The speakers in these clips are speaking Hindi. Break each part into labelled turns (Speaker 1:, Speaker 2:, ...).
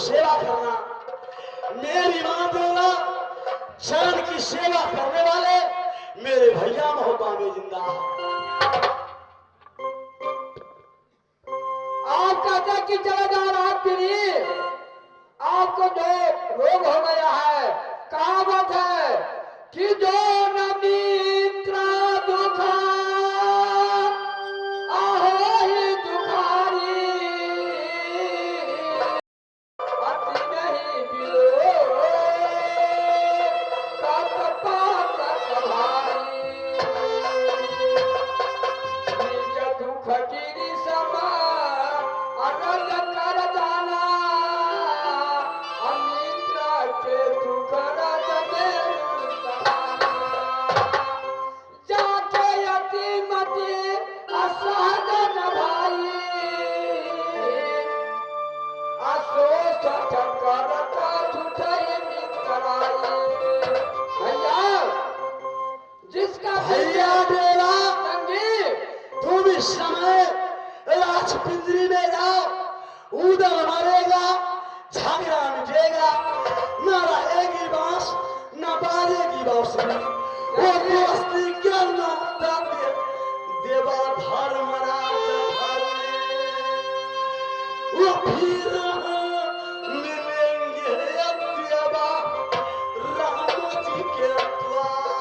Speaker 1: सेवा करना। मेरी मां देवला जान की सेवा करने वाले मेरे भैया मोहब्बा में जिंदा।
Speaker 2: आप कहते हैं कि चला जा रहा पीरी, आपको जो रोग हो गया है, कहावत है कि जो न मित्र दुखा आहो ही दुखारी, अति नहीं बिलो कत पात भारी, निज दुख गिरी समा अनंत कर जाना, अमित्र के दुख रज में उतारना। जाके यति मति असहज न भाई, असोच करत झूठई मित्राई। भैया जिसका
Speaker 1: भैया मेरा
Speaker 2: संगी
Speaker 1: तुम इस समय राज पिंजरी में जाओ, उधर मरेगा, झगड़ा मिटेगा, न रहेगी बांस न बाजेगी बांसुरी। वो दोस्ती क्या नाता देवा धर्म राज वो फिर मिलेंगे देवा राम जी के द्वार।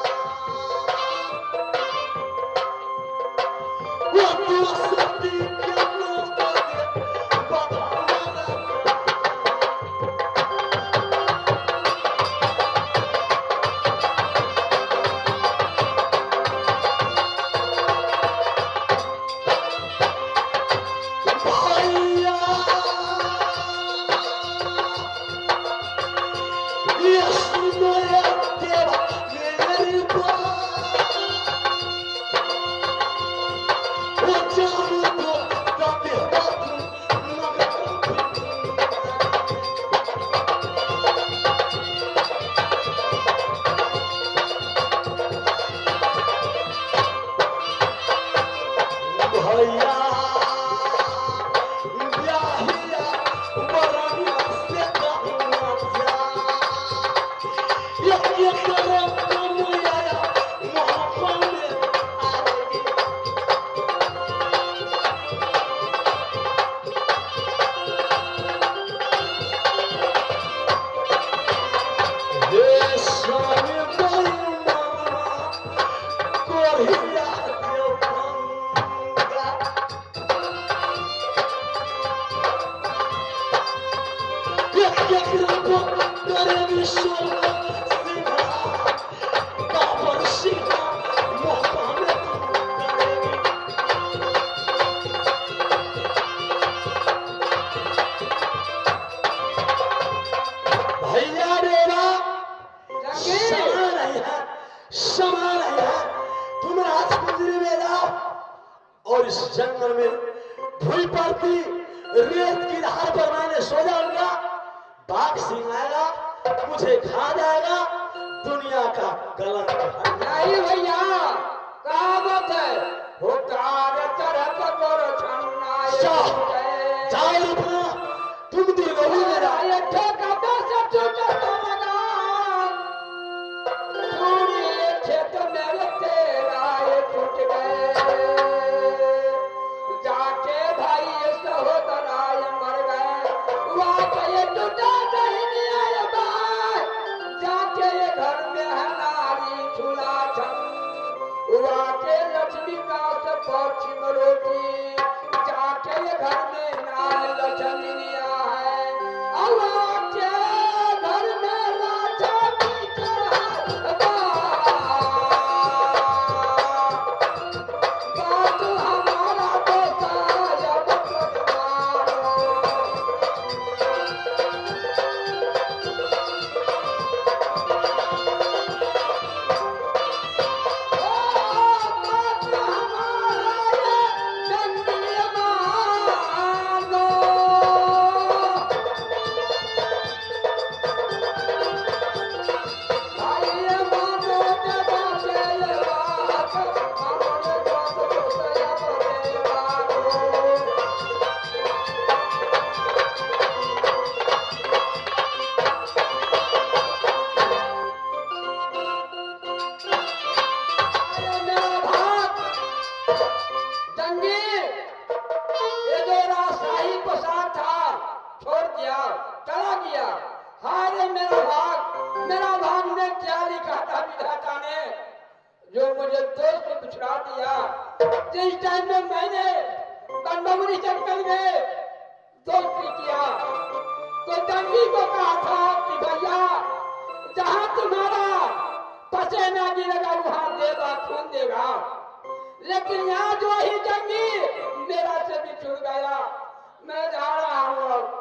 Speaker 1: वो दोस्ती क्या नाता और इस जंगल में धूल पड़ती रेत की धार पर मैंने सो जाऊंगा, बाघ सिंह आएगा मुझे खा जाएगा, दुनिया का कलंक।
Speaker 2: नहीं भैया, कहावत है हो तार तरफ गोर छन्ना
Speaker 1: जाओ रुपना, तुम दुर्गोली मेरा
Speaker 2: ये ठेका बस टूटता लगा, पूरी खेत मेरे तेरा ये टूट गए, जाके भाई सहोदरा ये मर गए, वहाँ ये टूटा नहीं आया भाई, जाके ये घर में है नारी झूला छम, वहाँ के लक्ष्मी का से पश्चिम रोटी, जाके ये घर में नाल लक्ष्मीनिया है, वहाँ के घर में लक्ष्मी का बात हमारा दोसा जब छुड़ा दिया। जिस टाइम में मैंने कंडोमरी जंगल में दोस्ती किया तो जंगी को कहा था कि भैया जहां तुम्हारा पसीना गिरेगा वहां देगा खून देगा, लेकिन यहाँ जो ही जंगी मेरा से भी छुड़ गया। मैं जा रहा हूँ अब।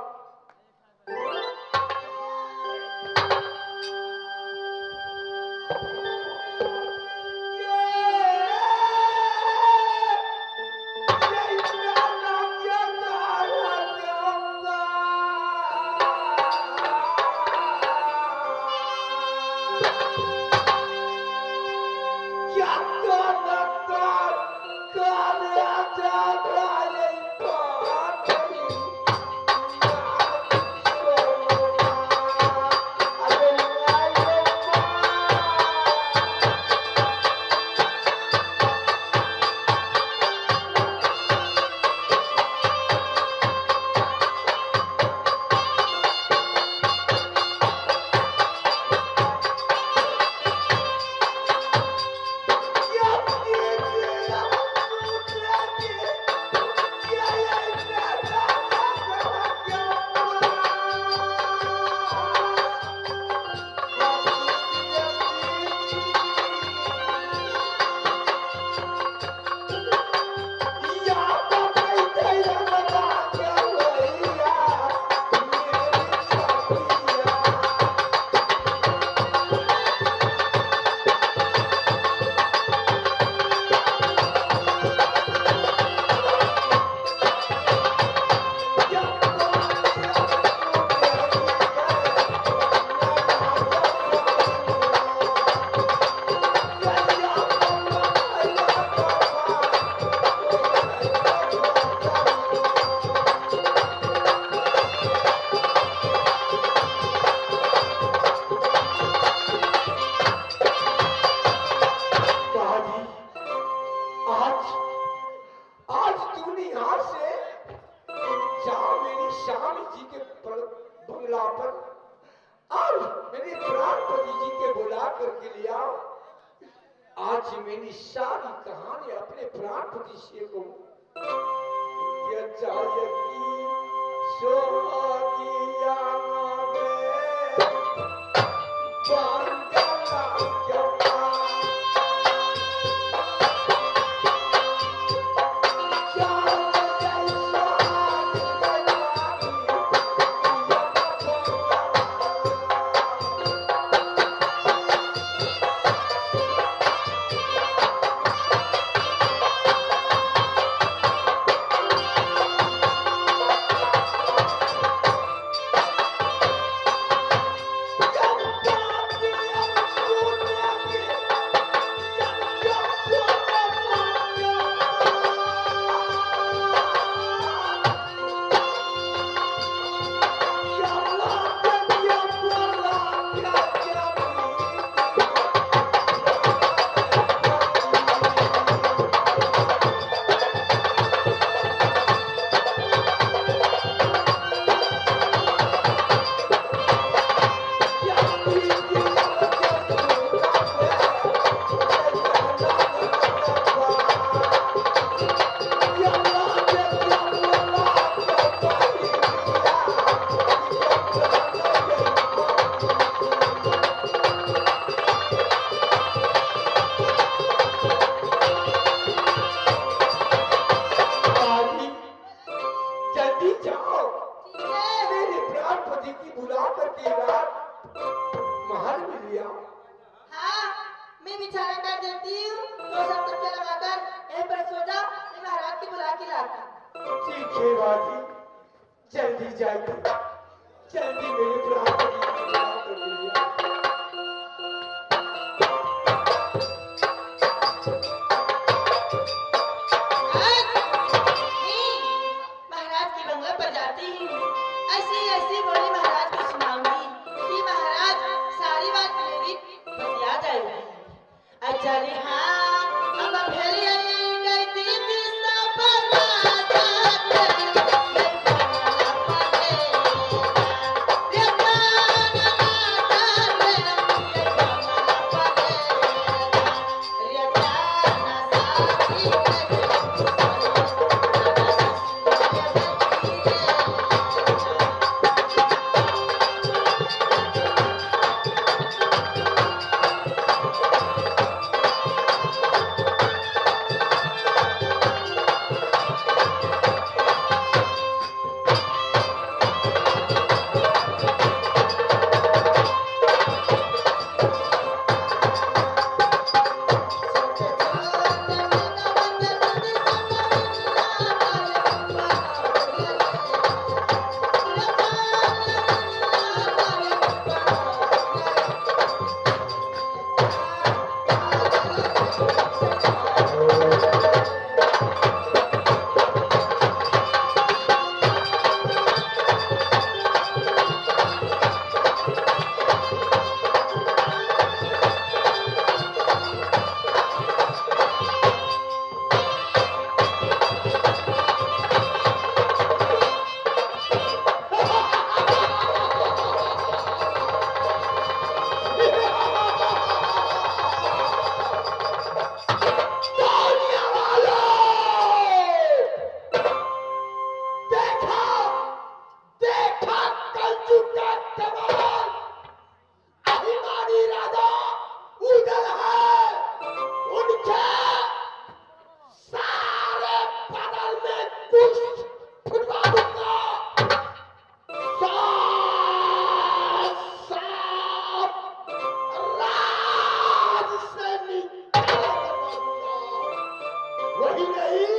Speaker 1: वही नहीं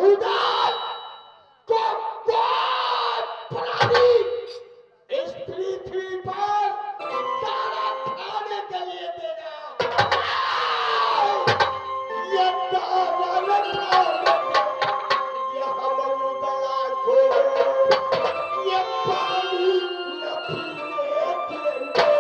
Speaker 1: उदार को कोई प्राणी इस पृथ्वी पर दाना खाने के लिए देगा। ये दाना खाओगे ये हम उदार को ये पानी न पीने देंगे।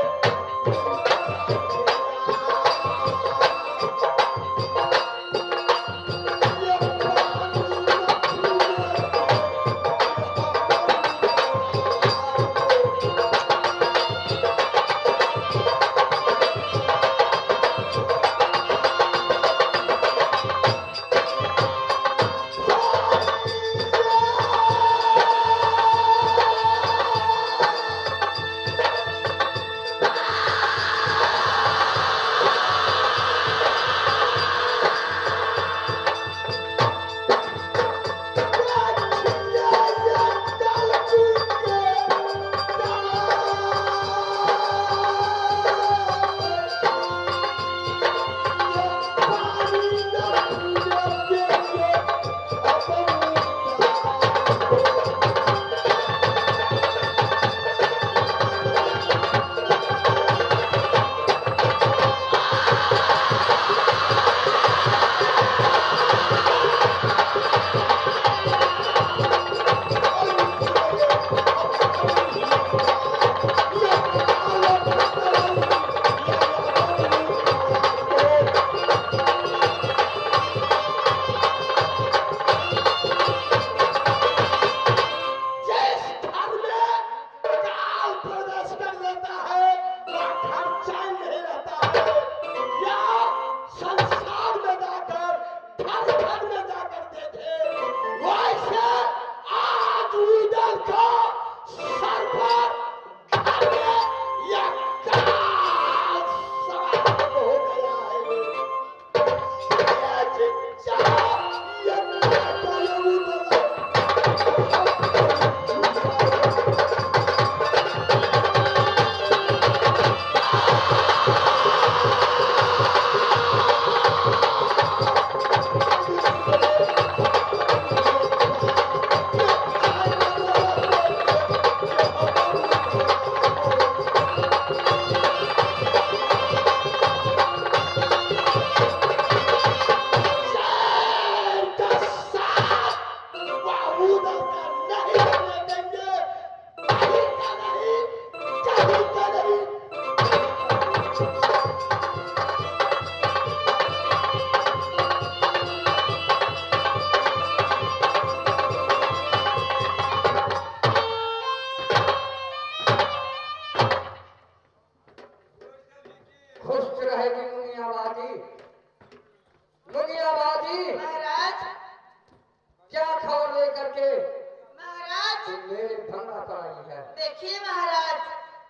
Speaker 3: देखिए महाराज,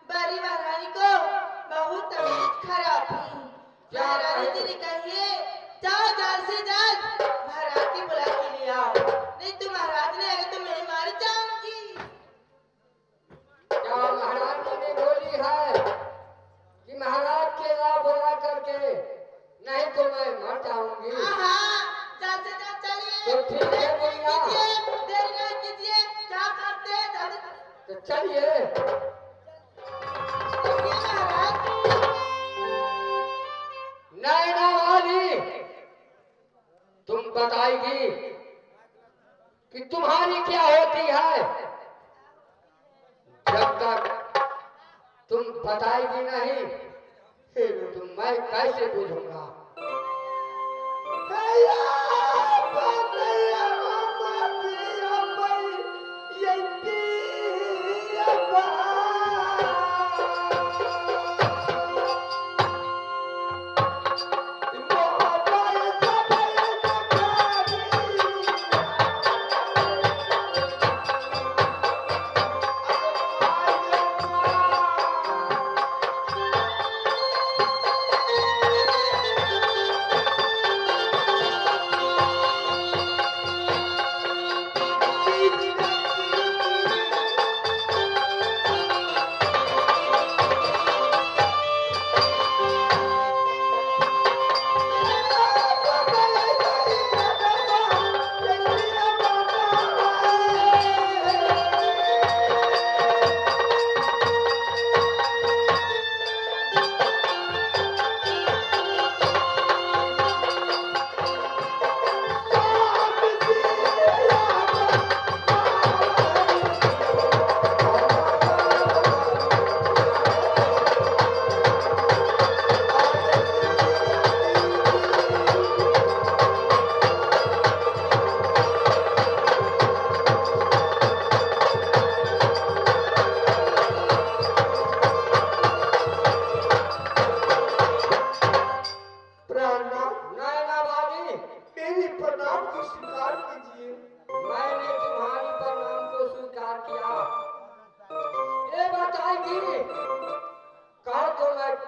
Speaker 3: बड़ी महारानी को बहुत तबीयत खराब थी। महारानी जी ने कहिए जाओ जल्द से जल्द महाराज की बुला के ले आओ, नहीं तो महाराज ने आगे तो मैं मार जाऊंगी।
Speaker 2: क्या महाराज जी ने बोली है कि महाराज के ला बुला करके, नहीं तो मैं मर जाऊंगी।
Speaker 3: हाँ, जल्द से जल्द चलिए।
Speaker 2: तो ठीक है बुढ़िया,
Speaker 3: देरी नहीं कीजिए, क्या करते हैं जल्दी।
Speaker 2: तो चलिए। नैना वाली, तुम बताएगी कि तुम्हारी क्या होती है। जब तक तुम बताएगी नहीं तो मैं कैसे बुझूंगा।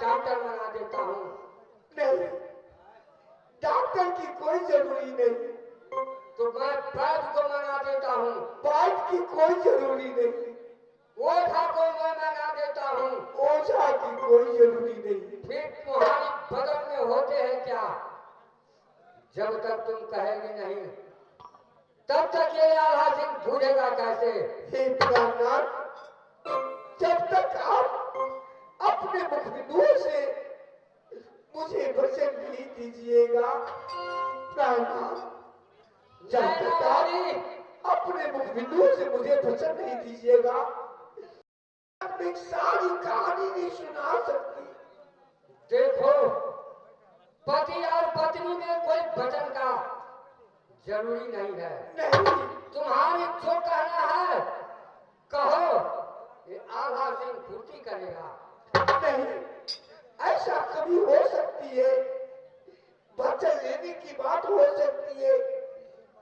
Speaker 2: डॉक्टर बना देता हूँ।
Speaker 4: नहीं, डॉक्टर की कोई जरूरी नहीं।
Speaker 2: तो मैं वैद्य को मना देता हूँ।
Speaker 4: वैद्य की कोई जरूरी नहीं।
Speaker 2: ओझा को मैं मना देता हूँ।
Speaker 4: ओझा की कोई जरूरी नहीं।
Speaker 2: फिर तुम्हारी बदल में होते हैं क्या? जब तक तुम कहेगी नहीं तब तक ये आधा दिन भूलेगा कैसे?
Speaker 4: हे प्राणनाथ, जब तक आप अपने मुखबिंदुओं से मुझे वचन नहीं दीजिएगा, प्राणनाथ, जब तक आप अपने मुखबिंदुओं से मुझे वचन नहीं दीजिएगा, अपनी सारी कहानी नहीं सुना सकती।
Speaker 2: देखो, पति और पत्नी में कोई वचन का जरूरी नहीं है।
Speaker 4: नहीं,
Speaker 2: तुम्हारी जो कहना है कहो, ये आधा दिन पूर्ति करेगा।
Speaker 4: नहीं, ऐसा कभी हो सकती है, वचन लेने की बात हो सकती है।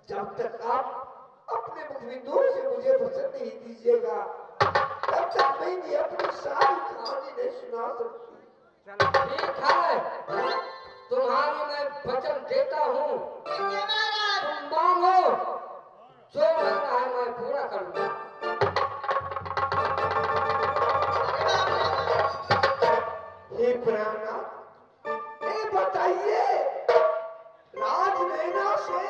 Speaker 4: जब तक आप अपने मुखबिंदुओं से मुझे वचन नहीं दीजिएगा, तब तक मैं भी अपनी सारी कहानी नहीं सुना सकती।
Speaker 2: ठीक है, तुम्हारी मैं वचन देता हूँ। तुम मांगो, जो मांगना है मैं पूरा करूँगा।
Speaker 4: हे प्राणनाथ, ये बताइए, राजनैना से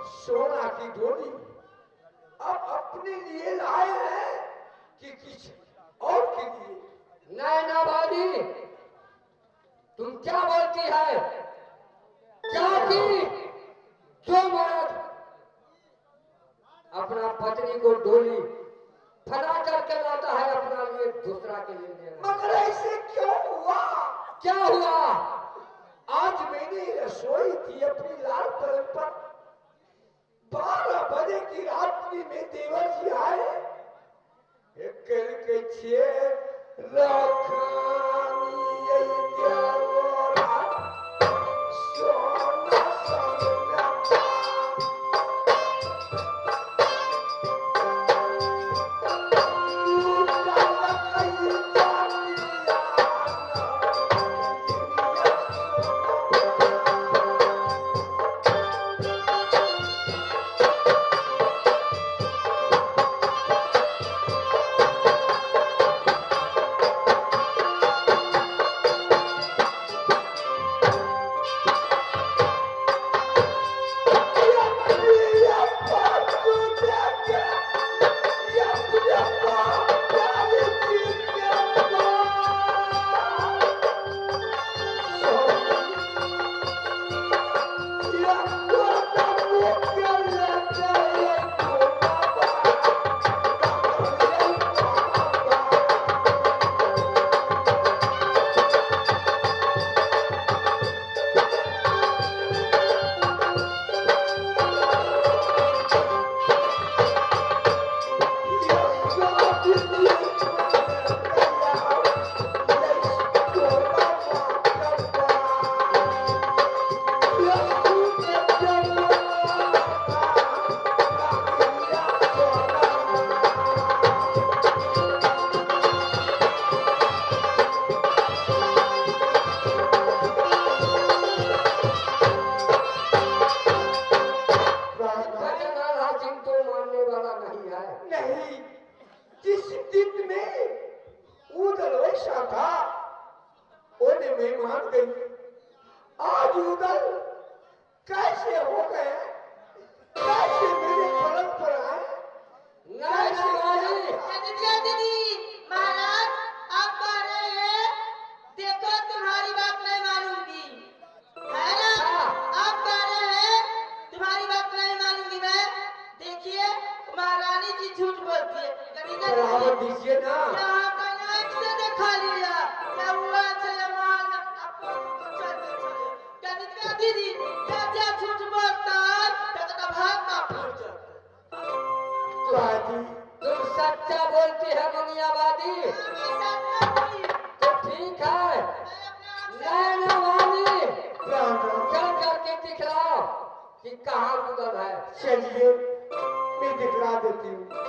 Speaker 4: सोना की डोली अब अपने लिए लाए हैं कि किसी और के लिए?
Speaker 2: नैनावादी, तुम क्या बोलती है? क्योंकि जो मर्द अपना पत्नी को डोली फना करके लाता है, अपना लिए दूसरा के लिए ले रहा है।
Speaker 4: मगर ऐसे क्यों हुआ?
Speaker 2: क्या हुआ?
Speaker 4: आज मैंने रसोई थी अपनी लाल पलंग पर, 12 बजे की रात्रि में देवर जी आए। के छे रखानी देवरा सोना संगता आज उधर कैसे हो गए, कैसे मेरे पलंग पर आए,
Speaker 2: नहीं महारानी,
Speaker 3: दीदी महाराज आप कह रहे हैं देखो तुम्हारी बात नहीं मानूंगी है ना। आप कह रहे हैं तुम्हारी बात नहीं मानूंगी मैं। देखिए महारानी जी झूठ बोलती है।
Speaker 4: बराबर दीजिए ना।
Speaker 3: यहाँ का नाक से देखा लिया या हुआ चले मान आपको दीदी क्या झूठ बोलता है तो भाग का फूट जाता
Speaker 4: दादी
Speaker 2: तुम सच्चा बोलती है दुनियावादी। तो ठीक है, नहीं महारानी, चल करके दिखलाओ कि कहाँ उधर है।
Speaker 4: चलिए मैं दिखला देती हूँ।